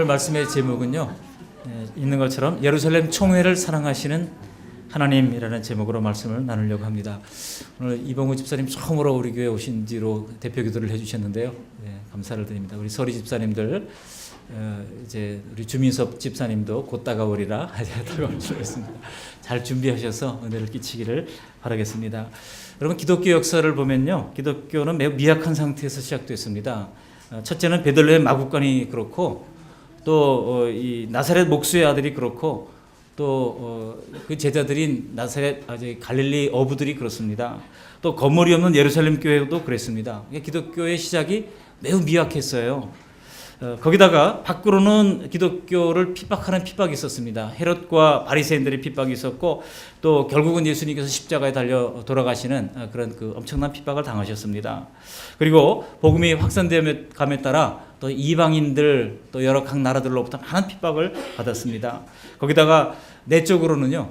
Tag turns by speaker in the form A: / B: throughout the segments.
A: 말씀의 제목은요, 있는 것처럼 예루살렘 총회를 사랑하시는 하나님이라는 제목으로 말씀을 나누려고 합니다. 오늘 이봉우 집사님 처음으로 우리 교회 오신 뒤로 대표 기도를 해주셨는데요. 감사를 드립니다. 우리 서리 집사님들, 이제 우리 주민섭 집사님도 곧 다가오리라 다가올 줄 알았습니다. 잘 준비하셔서 은혜를 끼치기를 바라겠습니다. 여러분, 기독교 역사를 보면요, 기독교는 매우 미약한 상태에서 시작됐습니다. 첫째는 베들레헴 마국간이 그렇고, 또 이 나사렛 목수의 아들이 그렇고, 또 그 제자들인 나사렛 갈릴리 어부들이 그렇습니다. 또 건물이 없는 예루살렘 교회도 그랬습니다. 기독교의 시작이 매우 미약했어요. 거기다가 밖으로는 기독교를 핍박하는 핍박이 있었습니다. 헤롯과 바리새인들의 핍박이 있었고, 또 결국은 예수님께서 십자가에 달려 돌아가시는 그런 그 엄청난 핍박을 당하셨습니다. 그리고 복음이 확산됨에 따라 또 이방인들, 또 여러 각 나라들로부터 많은 핍박을 받았습니다. 거기다가 내적으로는요,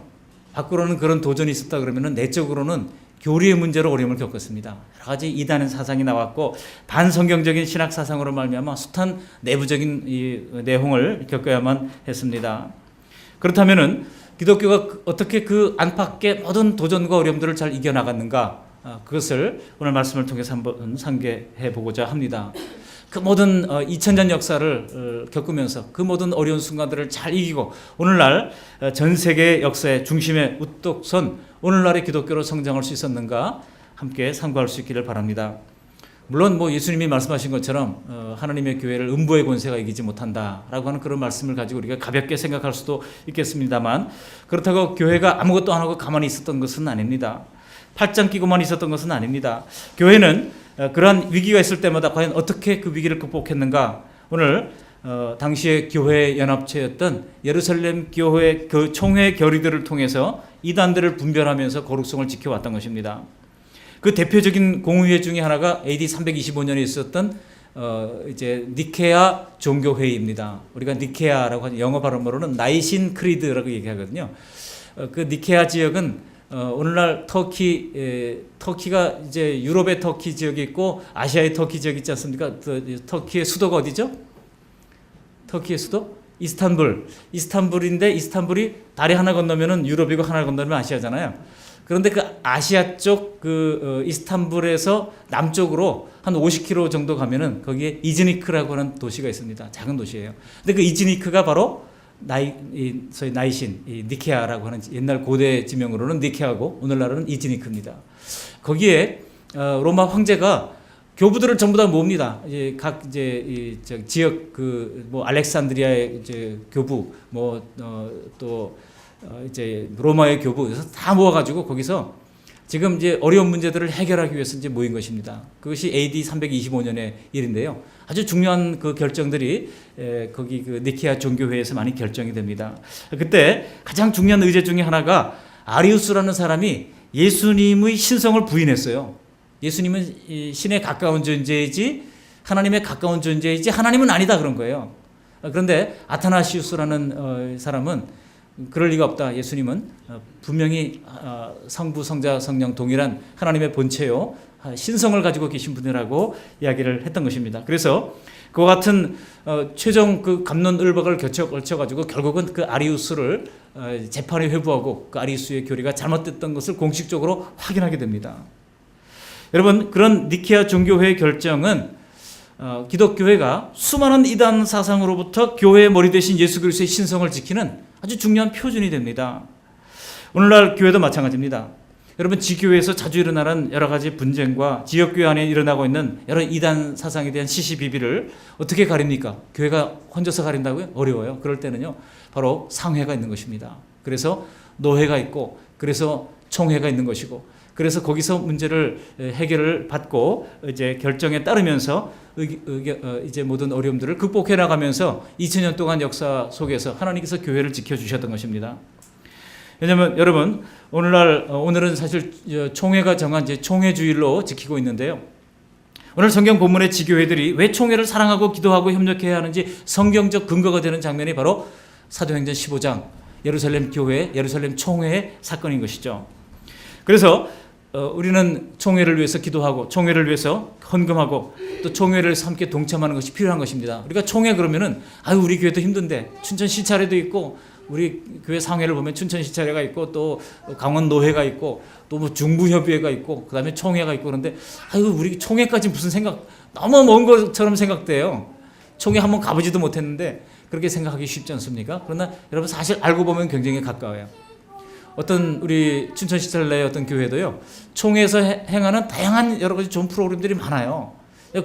A: 밖으로는 그런 도전이 있었다 그러면은 내적으로는 교리의 문제로 어려움을 겪었습니다. 여러 가지 이단의 사상이 나왔고, 반성경적인 신학 사상으로 말미암아 숱한 내부적인 이 내홍을 겪어야만 했습니다. 그렇다면은 기독교가 어떻게 그 안팎의 모든 도전과 어려움들을 잘 이겨나갔는가, 그것을 오늘 말씀을 통해서 한번 상기해 보고자 합니다. 그 모든 2000년 역사를 겪으면서 그 모든 어려운 순간들을 잘 이기고 오늘날 전 세계 역사의 중심에 우뚝 선 오늘날의 기독교로 성장할 수 있었는가 함께 상고할 수 있기를 바랍니다. 물론 예수님이 말씀하신 것처럼 하나님의 교회를 음부의 권세가 이기지 못한다라고 하는 그런 말씀을 가지고 우리가 가볍게 생각할 수도 있겠습니다만, 그렇다고 교회가 아무것도 안 하고 가만히 있었던 것은 아닙니다. 팔짱 끼고만 있었던 것은 아닙니다. 교회는 그러한 위기가 있을 때마다 과연 어떻게 그 위기를 극복했는가, 오늘 당시의 교회 연합체였던 예루살렘 교회 그 총회 결의들을 통해서 이단들을 분별하면서 거룩성을 지켜왔던 것입니다. 그 대표적인 공의회 중에 하나가 AD 325년에 있었던 이제 니케아 종교회의입니다. 우리가 니케아라고 하는 영어 발음으로는 나이신 크리드라고 얘기하거든요. 그 니케아 지역은 오늘날 터키가 이제 유럽의 터키 지역이 있고 아시아의 터키 지역이 있지 않습니까? 터키의 수도가 어디죠? 터키의 수도? 이스탄불인데, 이스탄불이 다리 하나 건너면은 유럽이고 하나 건너면 아시아잖아요. 그런데 그 아시아 쪽 이스탄불에서 남쪽으로 한 50km 정도 가면은 거기에 이즈니크라고 하는 도시가 있습니다. 작은 도시예요. 근데 그 이즈니크가 바로 소위 나이신, 니케아라고 하는 옛날 고대 지명으로는 니케아고 오늘날은 이즈니크입니다. 거기에 로마 황제가 교부들을 전부 다 모읍니다. 각 지역 알렉산드리아의 교부, 또 이제 로마의 교부, 그래서 다 모아가지고 거기서 지금 이제 어려운 문제들을 해결하기 위해서 이제 모인 것입니다. 그것이 AD 325년의 일인데요. 아주 중요한 그 결정들이 거기 그 니케아 종교회에서 많이 결정이 됩니다. 그때 가장 중요한 의제 중에 하나가 아리우스라는 사람이 예수님의 신성을 부인했어요. 예수님은 신에 가까운 존재이지 하나님에 가까운 존재이지 하나님은 아니다 그런 거예요. 그런데 아타나시우스라는 사람은 그럴 리가 없다. 예수님은 분명히 성부, 성자, 성령 동일한 하나님의 본체요, 신성을 가지고 계신 분이라고 이야기를 했던 것입니다. 그래서 그와 같은 최종 그 갑론을박을 걸쳐가지고 결국은 그 아리우스를 재판에 회부하고 그 아리우스의 교리가 잘못됐던 것을 공식적으로 확인하게 됩니다. 여러분, 그런 니케아 종교회의 결정은 기독교회가 수많은 이단 사상으로부터 교회의 머리 대신 예수 그리스도의 신성을 지키는 아주 중요한 표준이 됩니다. 오늘날 교회도 마찬가지입니다. 여러분, 지교회에서 자주 일어나는 여러 가지 분쟁과 지역교회 안에 일어나고 있는 여러 이단 사상에 대한 시시비비를 어떻게 가립니까? 교회가 혼자서 가린다고요? 어려워요. 그럴 때는요, 바로 상회가 있는 것입니다. 그래서 노회가 있고, 그래서 총회가 있는 것이고, 그래서 거기서 문제를 해결을 받고 이제 결정에 따르면서 이제 모든 어려움들을 극복해 나가면서 2000년 동안 역사 속에서 하나님께서 교회를 지켜주셨던 것입니다. 왜냐하면 여러분, 오늘은 사실 총회가 정한 이제 총회주일로 지키고 있는데요. 오늘 성경 본문의 지교회들이 왜 총회를 사랑하고 기도하고 협력해야 하는지 성경적 근거가 되는 장면이 바로 사도행전 15장 예루살렘 교회, 예루살렘 총회의 사건인 것이죠. 그래서 우리는 총회를 위해서 기도하고 총회를 위해서 헌금하고 또 총회를 위해서 함께 동참하는 것이 필요한 것입니다. 우리가 총회 그러면은 우리 교회도 힘든데 춘천 시차례도 있고 우리 교회 상회를 보면 춘천 시차례가 있고 또 강원 노회가 있고 또 뭐 중부협의회가 있고 그다음에 총회가 있고 그런데 우리 총회까지 무슨 생각 너무 먼 것처럼 생각돼요. 총회 한번 가보지도 못했는데 그렇게 생각하기 쉽지 않습니까? 그러나 여러분 사실 알고 보면 굉장히 가까워요. 어떤 우리 춘천 시찰 내의 어떤 교회도요, 총회에서 행하는 다양한 여러 가지 좋은 프로그램들이 많아요.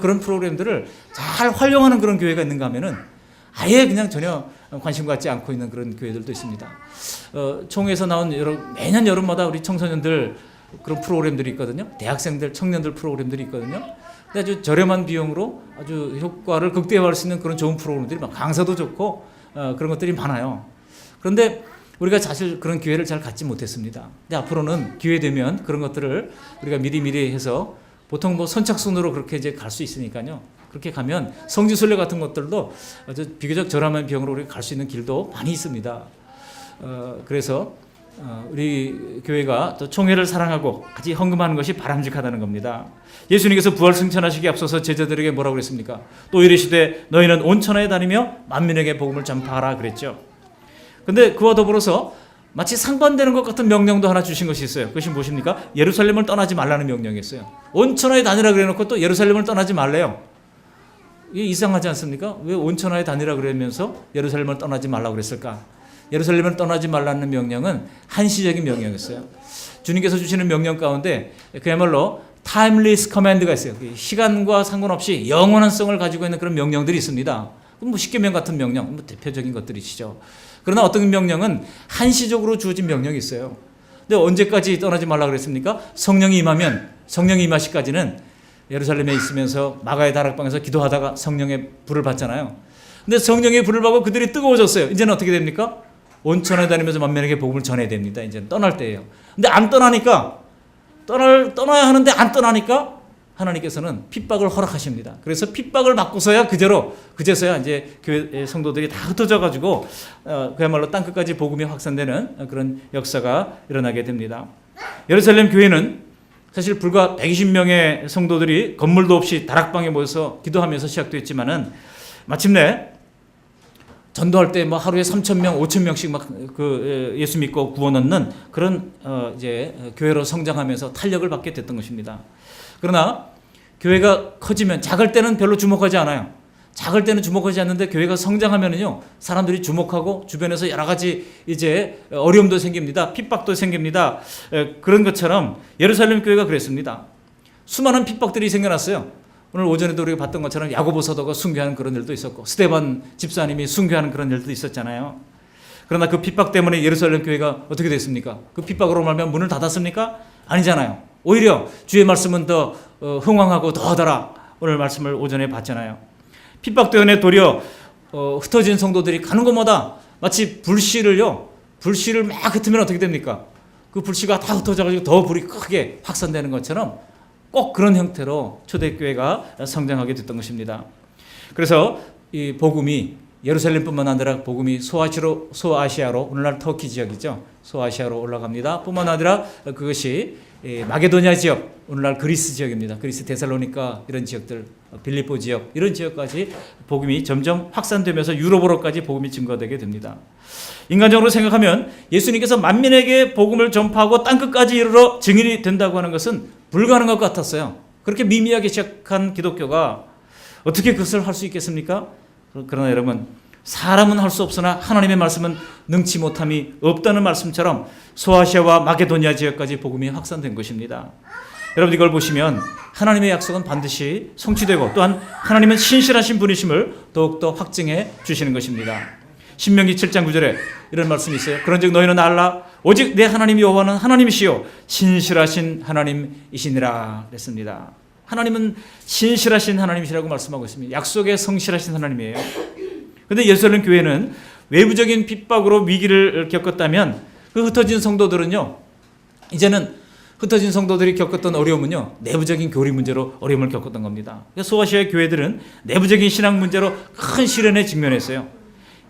A: 그런 프로그램들을 잘 활용하는 그런 교회가 있는가 하면은 아예 그냥 전혀 관심 갖지 않고 있는 그런 교회들도 있습니다. 총회에서 나온 매년 여름마다 우리 청소년들 그런 프로그램들이 있거든요. 대학생들, 청년들 프로그램들이 있거든요. 근데 아주 저렴한 비용으로 아주 효과를 극대화할 수 있는 그런 좋은 프로그램들이 강사도 좋고 그런 것들이 많아요. 그런데 우리가 사실 그런 기회를 잘 갖지 못했습니다. 근데 앞으로는 기회 되면 그런 것들을 우리가 미리 해서 보통 뭐 선착순으로 그렇게 이제 갈 수 있으니까요. 그렇게 가면 성지순례 같은 것들도 아주 비교적 저렴한 비용으로 우리가 갈 수 있는 길도 많이 있습니다. 그래서 우리 교회가 또 총회를 사랑하고 같이 헌금하는 것이 바람직하다는 겁니다. 예수님께서 부활 승천하시기에 앞서서 제자들에게 뭐라고 그랬습니까? 또 이르시되 너희는 온 천하에 다니며 만민에게 복음을 전파하라 그랬죠. 근데 그와 더불어서 마치 상반되는 것 같은 명령도 하나 주신 것이 있어요. 그것이 무엇입니까? 예루살렘을 떠나지 말라는 명령이었어요. 온 천하에 다니라 그래놓고 또 예루살렘을 떠나지 말래요. 이게 이상하지 않습니까? 왜 온 천하에 다니라 그러면서 예루살렘을 떠나지 말라고 그랬을까? 예루살렘을 떠나지 말라는 명령은 한시적인 명령이었어요. 주님께서 주시는 명령 가운데 그야말로 타임리스 커맨드가 있어요. 시간과 상관없이 영원한성을 가지고 있는 그런 명령들이 있습니다. 뭐 십계명 같은 명령, 뭐 대표적인 것들이시죠. 그러나 어떤 명령은 한시적으로 주어진 명령이 있어요. 근데 언제까지 떠나지 말라고 그랬습니까? 성령이 임하면, 성령이 임하시까지는 예루살렘에 있으면서 마가의 다락방에서 기도하다가 성령의 불을 받잖아요. 근데 성령의 불을 받고 그들이 뜨거워졌어요. 이제는 어떻게 됩니까? 온 천하에 다니면서 만민에게 복음을 전해야 됩니다. 이제는 떠날 때예요. 근데 안 떠나니까, 떠나야 하는데 안 떠나니까 하나님께서는 핍박을 허락하십니다. 그래서 핍박을 받고서야 그제서야 이제 교회 성도들이 다 흩어져 가지고 그야말로 땅 끝까지 복음이 확산되는 그런 역사가 일어나게 됩니다. 예루살렘 교회는 사실 불과 120명의 성도들이 건물도 없이 다락방에 모여서 기도하면서 시작됐지만은 마침내 전도할 때 뭐 하루에 3,000명, 5,000명씩 막 그 예수 믿고 구원 얻는 그런 이제 교회로 성장하면서 탄력을 받게 됐던 것입니다. 그러나 교회가 커지면 작을 때는 별로 주목하지 않아요. 작을 때는 주목하지 않는데 교회가 성장하면은요 사람들이 주목하고 주변에서 여러 가지 이제 어려움도 생깁니다. 핍박도 생깁니다. 그런 것처럼 예루살렘 교회가 그랬습니다. 수많은 핍박들이 생겨났어요. 오늘 오전에도 우리가 봤던 것처럼 야고보 사도가 순교하는 그런 일도 있었고 스데반 집사님이 순교하는 그런 일도 있었잖아요. 그러나 그 핍박 때문에 예루살렘 교회가 어떻게 됐습니까? 그 핍박으로 말하면 문을 닫았습니까? 아니잖아요. 오히려 주의 말씀은 더 흥왕하고 더하더라. 오늘 말씀을 오전에 봤잖아요. 핍박 때문에 도리어 흩어진 성도들이 가는 곳마다 마치 불씨를 막 흩으면 어떻게 됩니까? 그 불씨가 다 흩어져가지고 더 불이 크게 확산되는 것처럼 꼭 그런 형태로 초대교회가 성장하게 됐던 것입니다. 그래서 이 복음이 예루살렘뿐만 아니라 복음이 소아시아로 오늘날 터키 지역이죠. 소아시아로 올라갑니다. 뿐만 아니라 그것이 마게도냐 지역, 오늘날 그리스 지역입니다. 그리스 데살로니가 이런 지역들, 빌립보 지역 이런 지역까지 복음이 점점 확산되면서 유럽으로까지 복음이 증거되게 됩니다. 인간적으로 생각하면 예수님께서 만민에게 복음을 전파하고 땅끝까지 이르러 증인이 된다고 하는 것은 불가능할 것 같았어요. 그렇게 미미하게 시작한 기독교가 어떻게 그것을 할 수 있겠습니까? 그러나 여러분, 사람은 할 수 없으나 하나님의 말씀은 능치 못함이 없다는 말씀처럼 소아시아와 마게도니아 지역까지 복음이 확산된 것입니다. 여러분 이걸 보시면 하나님의 약속은 반드시 성취되고 또한 하나님은 신실하신 분이심을 더욱더 확증해 주시는 것입니다. 신명기 7장 9절에 이런 말씀이 있어요. 그런즉 너희는 알라 오직 내 하나님 여호와는 하나님이시요 신실하신 하나님이시니라 그랬습니다. 하나님은 신실하신 하나님이시라고 말씀하고 있습니다. 약속에 성실하신 하나님이에요. 그런데 예루살렘 교회는 외부적인 핍박으로 위기를 겪었다면 그 흩어진 성도들은요, 이제는 흩어진 성도들이 겪었던 어려움은요, 내부적인 교리 문제로 어려움을 겪었던 겁니다. 소아시아의 교회들은 내부적인 신앙 문제로 큰 시련에 직면했어요.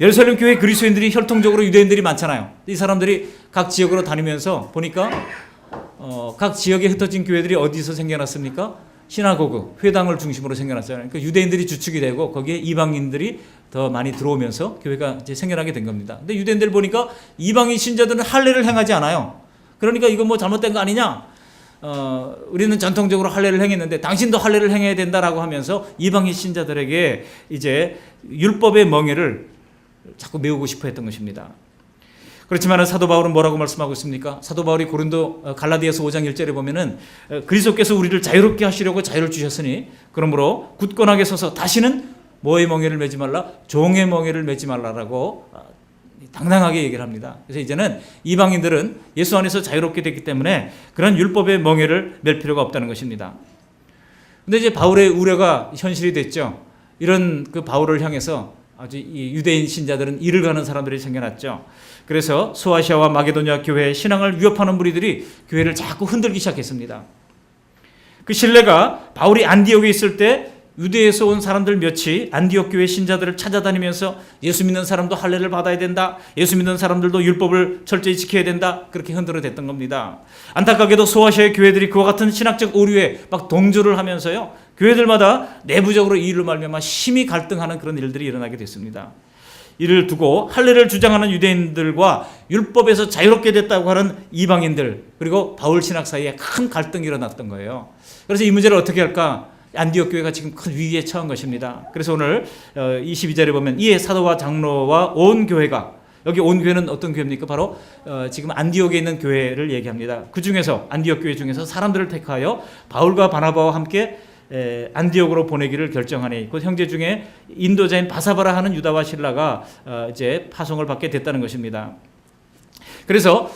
A: 예루살렘 교회 그리스도인들이 혈통적으로 유대인들이 많잖아요. 이 사람들이 각 지역으로 다니면서 보니까 각 지역에 흩어진 교회들이 어디서 생겨났습니까? 시나고그, 회당을 중심으로 생겨났잖아요. 그러니까 유대인들이 주축이 되고 거기에 이방인들이 더 많이 들어오면서 교회가 이제 생겨나게 된 겁니다. 근데 유대인들 보니까 이방인 신자들은 할례를 행하지 않아요. 그러니까 이거 뭐 잘못된 거 아니냐? 우리는 전통적으로 할례를 행했는데 당신도 할례를 행해야 된다라고 하면서 이방인 신자들에게 이제 율법의 멍에를 자꾸 메우고 싶어 했던 것입니다. 그렇지만 사도 바울은 뭐라고 말씀하고 있습니까? 사도 바울이 고린도 갈라디아서 5장 1절에 보면은 그리스도께서 우리를 자유롭게 하시려고 자유를 주셨으니 그러므로 굳건하게 서서 다시는 뭐의 멍에를 매지 말라? 종의 멍에를 매지 말라라고 당당하게 얘기를 합니다. 그래서 이제는 이방인들은 예수 안에서 자유롭게 됐기 때문에 그런 율법의 멍에를 맬 필요가 없다는 것입니다. 근데 이제 바울의 우려가 현실이 됐죠. 이런 그 바울을 향해서 아주 이 유대인 신자들은 이를 가는 사람들이 생겨났죠. 그래서 소아시아와 마게도냐 교회의 신앙을 위협하는 무리들이 교회를 자꾸 흔들기 시작했습니다. 그 신뢰가 바울이 안디옥에 있을 때 유대에서 온 사람들 몇이 안디옥 교회 신자들을 찾아다니면서 예수 믿는 사람도 할례를 받아야 된다. 예수 믿는 사람들도 율법을 철저히 지켜야 된다. 그렇게 흔들어댔던 겁니다. 안타깝게도 소아시아의 교회들이 그와 같은 신학적 오류에 막 동조를 하면서요. 교회들마다 내부적으로 이 일로 말미암아 심히 갈등하는 그런 일들이 일어나게 됐습니다. 이를 두고 할례를 주장하는 유대인들과 율법에서 자유롭게 됐다고 하는 이방인들 그리고 바울 신학 사이에 큰 갈등이 일어났던 거예요. 그래서 이 문제를 어떻게 할까? 안디옥 교회가 지금 큰 위기에 처한 것입니다. 그래서 오늘 22절에 보면 이에 사도와 장로와 온 교회가 여기 온 교회는 어떤 교회입니까? 바로 지금 안디옥에 있는 교회를 얘기합니다. 그 중에서 안디옥 교회 중에서 사람들을 택하여 바울과 바나바와 함께 안디옥으로 보내기를 결정하니 그 형제 중에 인도자인 바사바라 하는 유다와 실라가 이제 파송을 받게 됐다는 것입니다. 그래서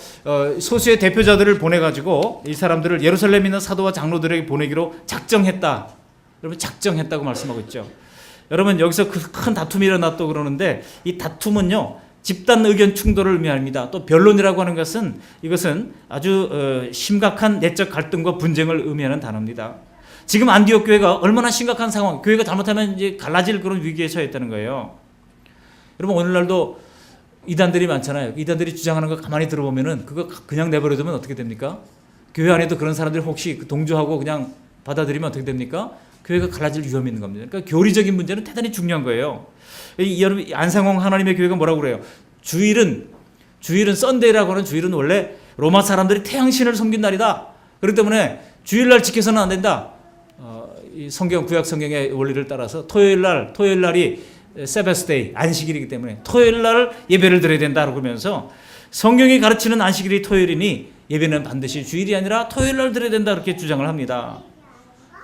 A: 소수의 대표자들을 보내가지고 이 사람들을 예루살렘에 있는 사도와 장로들에게 보내기로 작정했다. 여러분 작정했다고 말씀하고 있죠. 여러분 여기서 그 큰 다툼이 일어났다고 그러는데 이 다툼은요 집단 의견 충돌을 의미합니다. 또 변론이라고 하는 것은 이것은 아주 심각한 내적 갈등과 분쟁을 의미하는 단어입니다. 지금 안디옥 교회가 얼마나 심각한 상황, 교회가 잘못하면 이제 갈라질 그런 위기에 처했다는 거예요. 여러분 오늘날도 이단들이 많잖아요. 이단들이 주장하는 거 가만히 들어보면은 그거 그냥 내버려두면 어떻게 됩니까? 교회 안에도 그런 사람들이 혹시 동조하고 그냥 받아들이면 어떻게 됩니까? 교회가 갈라질 위험이 있는 겁니다. 그러니까 교리적인 문제는 대단히 중요한 거예요. 여러분 안상홍 하나님의 교회가 뭐라고 그래요? 주일은 썬데이라고 하는 주일은 원래 로마 사람들이 태양신을 섬긴 날이다. 그렇기 때문에 주일날 지켜서는 안 된다. 이 성경 구약 성경의 원리를 따라서 토요일 날이 세바스데이 안식일이기 때문에 토요일 날 예배를 드려야 된다 그러면서 성경이 가르치는 안식일이 토요일이니 예배는 반드시 주일이 아니라 토요일 날 드려야 된다 이렇게 주장을 합니다.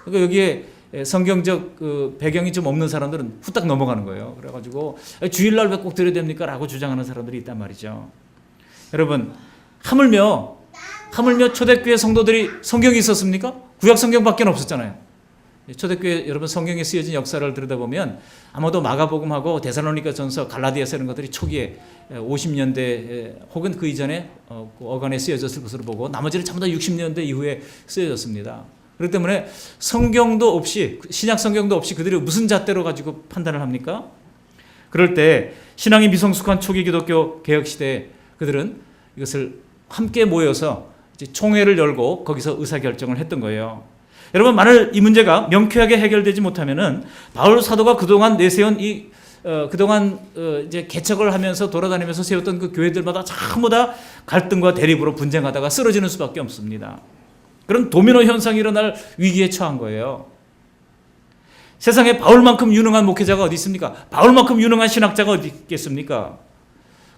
A: 그러니까 여기에 성경적 그 배경이 좀 없는 사람들은 후딱 넘어가는 거예요. 그래가지고 주일 날 왜 꼭 드려야 됩니까? 라고 주장하는 사람들이 있단 말이죠. 여러분 하물며 초대교회 성도들이 성경이 있었습니까? 구약 성경밖에 없었잖아요. 초대교회 여러분 성경에 쓰여진 역사를 들여다보면 아마도 마가복음하고 데살로니가 전서 갈라디아서 이런 것들이 초기에 50년대 혹은 그 이전에 어간에 쓰여졌을 것으로 보고 나머지는 전부 다 60년대 이후에 쓰여졌습니다. 그렇기 때문에 성경도 없이 신약 성경도 없이 그들이 무슨 잣대로 가지고 판단을 합니까? 그럴 때 신앙이 미성숙한 초기 기독교 개혁 시대에 그들은 이것을 함께 모여서 이제 총회를 열고 거기서 의사결정을 했던 거예요. 여러분 만일 이 문제가 명쾌하게 해결되지 못하면은 바울 사도가 그동안 내세운 이제 개척을 하면서 돌아다니면서 세웠던 그 교회들마다 전부 다 갈등과 대립으로 분쟁하다가 쓰러지는 수밖에 없습니다. 그런 도미노 현상이 일어날 위기에 처한 거예요. 세상에 바울만큼 유능한 목회자가 어디 있습니까? 바울만큼 유능한 신학자가 어디 있겠습니까?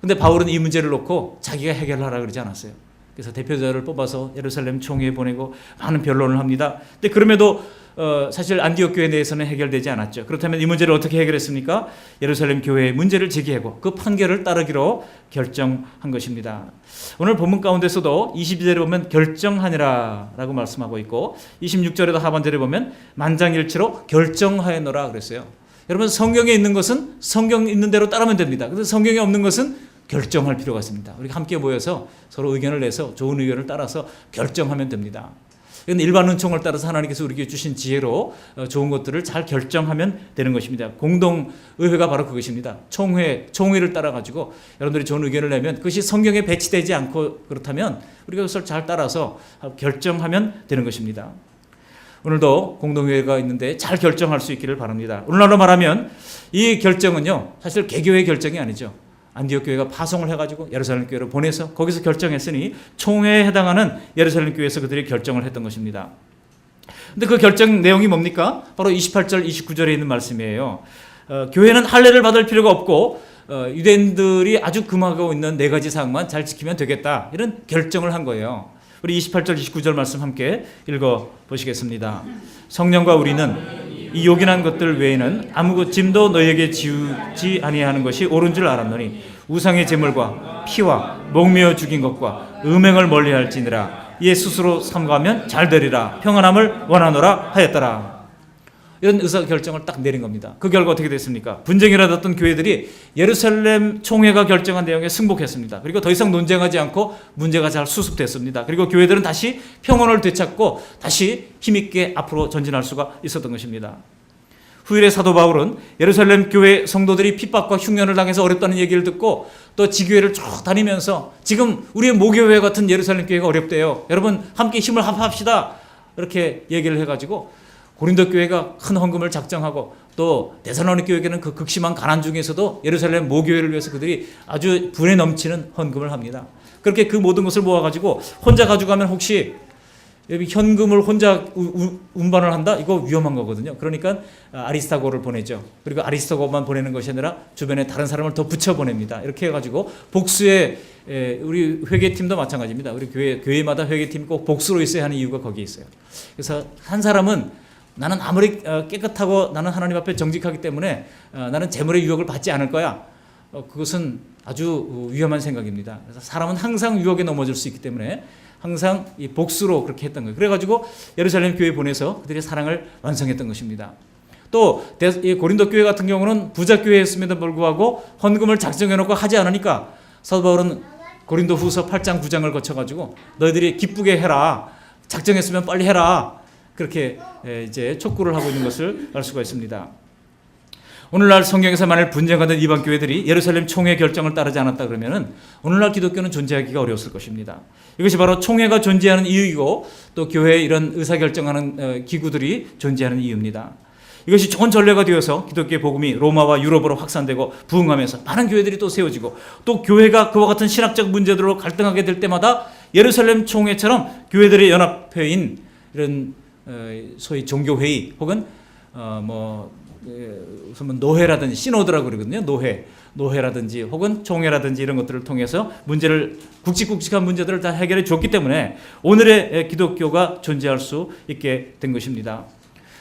A: 근데 바울은 이 문제를 놓고 자기가 해결하라 그러지 않았어요. 그래서 대표자를 뽑아서 예루살렘 총회에 보내고 많은 변론을 합니다. 근데 그럼에도 사실 안디옥 교회 내에서는 해결되지 않았죠. 그렇다면 이 문제를 어떻게 해결했습니까? 예루살렘 교회의 문제를 제기하고 그 판결을 따르기로 결정한 것입니다. 오늘 본문 가운데서도 22절에 보면 결정하니라 라고 말씀하고 있고 26절에도 하반절에 보면 만장일치로 결정하였노라 그랬어요. 여러분 성경에 있는 것은 성경 있는 대로 따르면 됩니다. 그런데 성경에 없는 것은 결정할 필요가 있습니다. 우리가 함께 모여서 서로 의견을 내서 좋은 의견을 따라서 결정하면 됩니다. 이건 일반 은총을 따라서 하나님께서 우리에게 주신 지혜로 좋은 것들을 잘 결정하면 되는 것입니다. 공동의회가 바로 그것입니다. 총회를 따라가지고 여러분들이 좋은 의견을 내면 그것이 성경에 배치되지 않고 그렇다면 우리가 그것을 잘 따라서 결정하면 되는 것입니다. 오늘도 공동회의가 있는데 잘 결정할 수 있기를 바랍니다. 오늘날로 말하면 이 결정은요, 사실 개교의 결정이 아니죠. 안디옥 교회가 파송을 해가지고 예루살렘 교회로 보내서 거기서 결정했으니 총회에 해당하는 예루살렘 교회에서 그들이 결정을 했던 것입니다. 근데 그 결정 내용이 뭡니까? 바로 28절, 29절에 있는 말씀이에요. 교회는 할례를 받을 필요가 없고 유대인들이 아주 금하고 있는 4가지 사항만 잘 지키면 되겠다, 이런 결정을 한 거예요. 우리 28절, 29절 말씀 함께 읽어보시겠습니다. 성령과 우리는 이 요긴한 것들 외에는 아무 짐도 너희에게 지우지 아니하는 것이 옳은 줄 알았노니 우상의 제물과 피와 목매어 죽인 것과 음행을 멀리할지니라. 이에 스스로 삼가하면 잘 되리라. 평안함을 원하노라 하였더라. 이런 의사결정을 딱 내린 겁니다. 그 결과 어떻게 됐습니까? 분쟁이 일어났던 교회들이 예루살렘 총회가 결정한 내용에 승복했습니다. 그리고 더 이상 논쟁하지 않고 문제가 잘 수습됐습니다. 그리고 교회들은 다시 평온을 되찾고 다시 힘있게 앞으로 전진할 수가 있었던 것입니다. 후일의 사도 바울은 예루살렘 교회 성도들이 핍박과 흉년을 당해서 어렵다는 얘기를 듣고 또 지교회를 쭉 다니면서 지금 우리의 모교회 같은 예루살렘 교회가 어렵대요. 여러분 함께 힘을 합합시다. 이렇게 얘기를 해가지고 고린도 교회가 큰 헌금을 작정하고 또 데살로니가 교회는 그 극심한 가난 중에서도 예루살렘 모교회를 위해서 그들이 아주 분에 넘치는 헌금을 합니다. 그렇게 그 모든 것을 모아가지고 혼자 가져가면 혹시 현금을 혼자 운반을 한다? 이거 위험한 거거든요. 그러니까 아리스타고를 보내죠. 그리고 아리스타고만 보내는 것이 아니라 주변에 다른 사람을 더 붙여 보냅니다. 이렇게 해가지고 복수의 우리 회계팀도 마찬가지입니다. 우리 교회마다 회계팀 꼭 복수로 있어야 하는 이유가 거기에 있어요. 그래서 한 사람은 나는 아무리 깨끗하고 나는 하나님 앞에 정직하기 때문에 나는 재물의 유혹을 받지 않을 거야. 그것은 아주 위험한 생각입니다. 그래서 사람은 항상 유혹에 넘어질 수 있기 때문에 항상 이 복수로 그렇게 했던 거예요. 그래가지고 예루살렘 교회에 보내서 그들의 사랑을 완성했던 것입니다. 또 고린도 교회 같은 경우는 부자 교회였음에도 불구하고 헌금을 작정해놓고 하지 않으니까 사도 바울은 고린도 후서 8장 9장을 거쳐가지고 너희들이 기쁘게 해라. 작정했으면 빨리 해라. 그렇게 이제 촉구를 하고 있는 것을 알 수가 있습니다. 오늘날 성경에서 만일 분쟁하던 이방 교회들이 예루살렘 총회 결정을 따르지 않았다 그러면은 오늘날 기독교는 존재하기가 어려웠을 것입니다. 이것이 바로 총회가 존재하는 이유이고 또 교회에 이런 의사결정하는 기구들이 존재하는 이유입니다. 이것이 좋은 전례가 되어서 기독교의 복음이 로마와 유럽으로 확산되고 부흥하면서 많은 교회들이 또 세워지고 또 교회가 그와 같은 신학적 문제들로 갈등하게 될 때마다 예루살렘 총회처럼 교회들의 연합회인 이런 소위 종교회의 혹은 무슨 노회라든지 시노드라고 그러거든요. 노회라든지 혹은 총회라든지 이런 것들을 통해서 문제를 굵직굵직한 문제들을 다 해결해 줬기 때문에 오늘의 기독교가 존재할 수 있게 된 것입니다.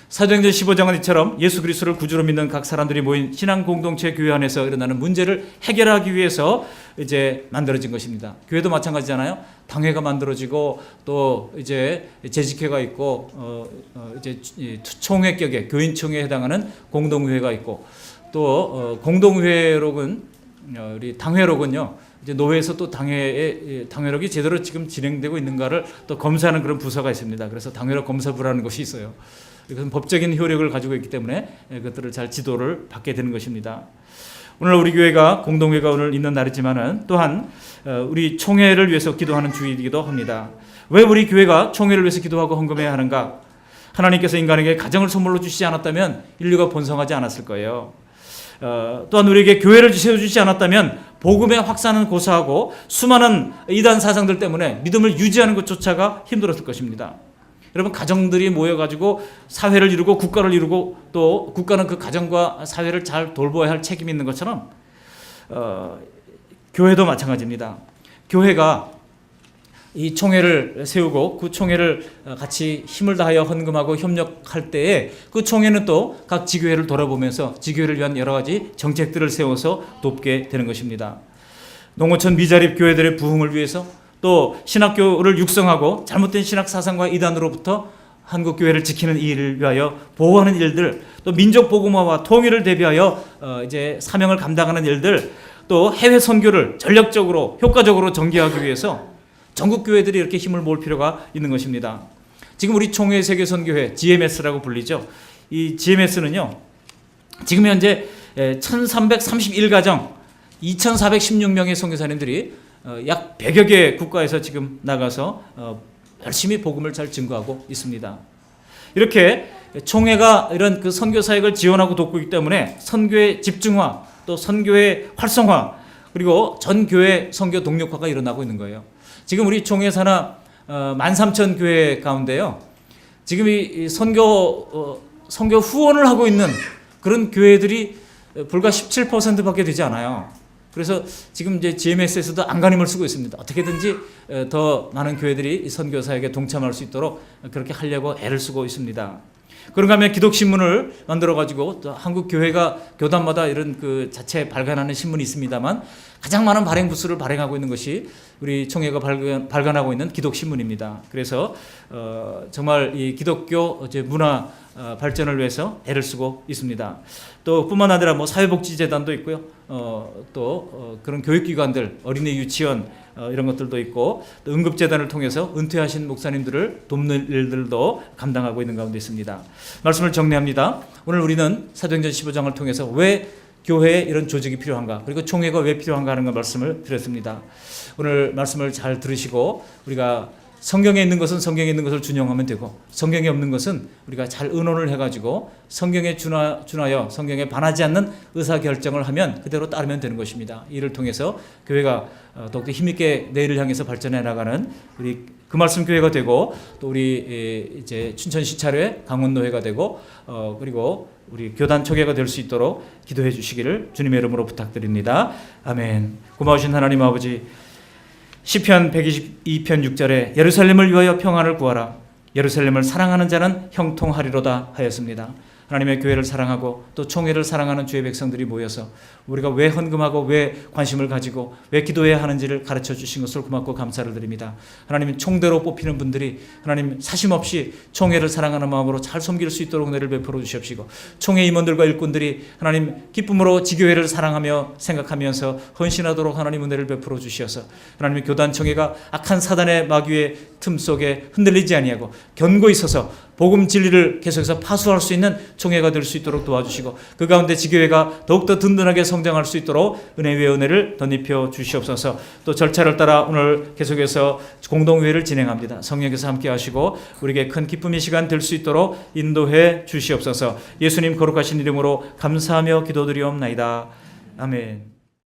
A: 사도행전 15장은 이처럼 예수 그리스도를 구주로 믿는 각 사람들이 모인 신앙 공동체 교회 안에서 일어나는 문제를 해결하기 위해서 이제 만들어진 것입니다. 교회도 마찬가지잖아요. 당회가 만들어지고 또 이제 재직회가 있고 이제 총회격의 교인 총회에 해당하는 공동회가 있고 또 공동회록은 우리 당회록은요. 이제 노회에서 또 당회록이 제대로 지금 진행되고 있는가를 또 검사하는 그런 부서가 있습니다. 그래서 당회록 검사부라는 것이 있어요. 이것은 법적인 효력을 가지고 있기 때문에 그것들을 잘 지도를 받게 되는 것입니다. 오늘 우리 교회가 공동회가 오늘 있는 날이지만은 또한 우리 총회를 위해서 기도하는 주일이기도 합니다. 왜 우리 교회가 총회를 위해서 기도하고 헌금해야 하는가? 하나님께서 인간에게 가정을 선물로 주시지 않았다면 인류가 번성하지 않았을 거예요. 또한 우리에게 교회를 세워주지 않았다면 복음의 확산은 고사하고 수많은 이단 사상들 때문에 믿음을 유지하는 것조차가 힘들었을 것입니다. 여러분 가정들이 모여가지고 사회를 이루고 국가를 이루고 또 국가는 그 가정과 사회를 잘 돌보아야 할 책임이 있는 것처럼 교회도 마찬가지입니다. 교회가 이 총회를 세우고 그 총회를 같이 힘을 다하여 헌금하고 협력할 때에 그 총회는 또 각 지교회를 돌아보면서 지교회를 위한 여러 가지 정책들을 세워서 돕게 되는 것입니다. 농어촌 미자립 교회들의 부흥을 위해서 또 신학교를 육성하고 잘못된 신학 사상과 이단으로부터 한국 교회를 지키는 일을 위하여 보호하는 일들, 또 민족 복음화와 통일을 대비하여 이제 사명을 감당하는 일들, 또 해외 선교를 전력적으로 효과적으로 전개하기 위해서 전국 교회들이 이렇게 힘을 모을 필요가 있는 것입니다. 지금 우리 총회 세계선교회 GMS라고 불리죠. 이 GMS는요, 지금 현재 1331가정 2416명의 선교사님들이 약 100여 개 국가에서 지금 나가서 열심히 복음을 잘 증거하고 있습니다. 이렇게 총회가 이런 그 선교 사역을 지원하고 돕고 있기 때문에 선교의 집중화, 또 선교의 활성화, 그리고 전 교회 선교 동력화가 일어나고 있는 거예요. 지금 우리 총회 산하 13,000교회 가운데요, 지금 이 선교 후원을 하고 있는 그런 교회들이 불과 17%밖에 되지 않아요. 그래서 지금 이제 GMS에서도 안간힘을 쓰고 있습니다. 어떻게든지 더 많은 교회들이 선교 사역에 동참할 수 있도록 그렇게 하려고 애를 쓰고 있습니다. 그런가 하면 기독신문을 만들어가지고 또 한국 교회가 교단마다 이런 그 자체 발간하는 신문이 있습니다만 가장 많은 발행 부수를 발행하고 있는 것이 우리 총회가 발간하고 있는 기독신문입니다. 그래서 정말 이 기독교 문화 발전을 위해서 애를 쓰고 있습니다. 또 뿐만 아니라 뭐 사회복지재단도 있고요. 또 그런 교육기관들, 어린이 유치원 이런 것들도 있고, 또 응급재단을 통해서 은퇴하신 목사님들을 돕는 일들도 감당하고 있는 가운데 있습니다. 말씀을 정리합니다. 오늘 우리는 사도행전 15장을 통해서 왜 교회에 이런 조직이 필요한가, 그리고 총회가 왜 필요한가 하는 말씀을 드렸습니다. 오늘 말씀을 잘 들으시고 우리가 성경에 있는 것은 성경에 있는 것을 준용하면 되고, 성경에 없는 것은 우리가 잘 의논을 해가지고 성경에 준하여 성경에 반하지 않는 의사결정을 하면 그대로 따르면 되는 것입니다. 이를 통해서 교회가 더욱더 힘있게 내일을 향해서 발전해 나가는 우리 그 말씀 교회가 되고, 또 우리 이제 춘천시찰회 강원노회가 되고, 그리고 우리 교단 초계가 될 수 있도록 기도해 주시기를 주님의 이름으로 부탁드립니다. 아멘. 고마우신 하나님 아버지, 시편 122편 6절에 예루살렘을 위하여 평안을 구하라, 예루살렘을 사랑하는 자는 형통하리로다 하였습니다. 하나님의 교회를 사랑하고 또 총회를 사랑하는 주의 백성들이 모여서 우리가 왜 헌금하고 왜 관심을 가지고 왜 기도해야 하는지를 가르쳐 주신 것을 고맙고 감사를 드립니다. 하나님, 총대로 뽑히는 분들이 하나님 사심없이 총회를 사랑하는 마음으로 잘 섬길 수 있도록 은혜를 베풀어 주시옵시고, 총회 임원들과 일꾼들이 하나님 기쁨으로 지교회를 사랑하며 생각하면서 헌신하도록 하나님 은혜를 베풀어 주시어서 하나님의 교단총회가 악한 사단의 마귀의 틈 속에 흔들리지 아니하고 견고히 서서 복음 진리를 계속해서 파수할 수 있는 총회가 될 수 있도록 도와주시고, 그 가운데 지교회가 더욱더 든든하게 성장할 수 있도록 은혜 위에 은혜를 덧입혀 주시옵소서. 또 절차를 따라 오늘 계속해서 공동회의를 진행합니다. 성령께서 함께 하시고 우리에게 큰 기쁨의 시간 될 수 있도록 인도해 주시옵소서. 예수님 거룩하신 이름으로 감사하며 기도드리옵나이다. 아멘.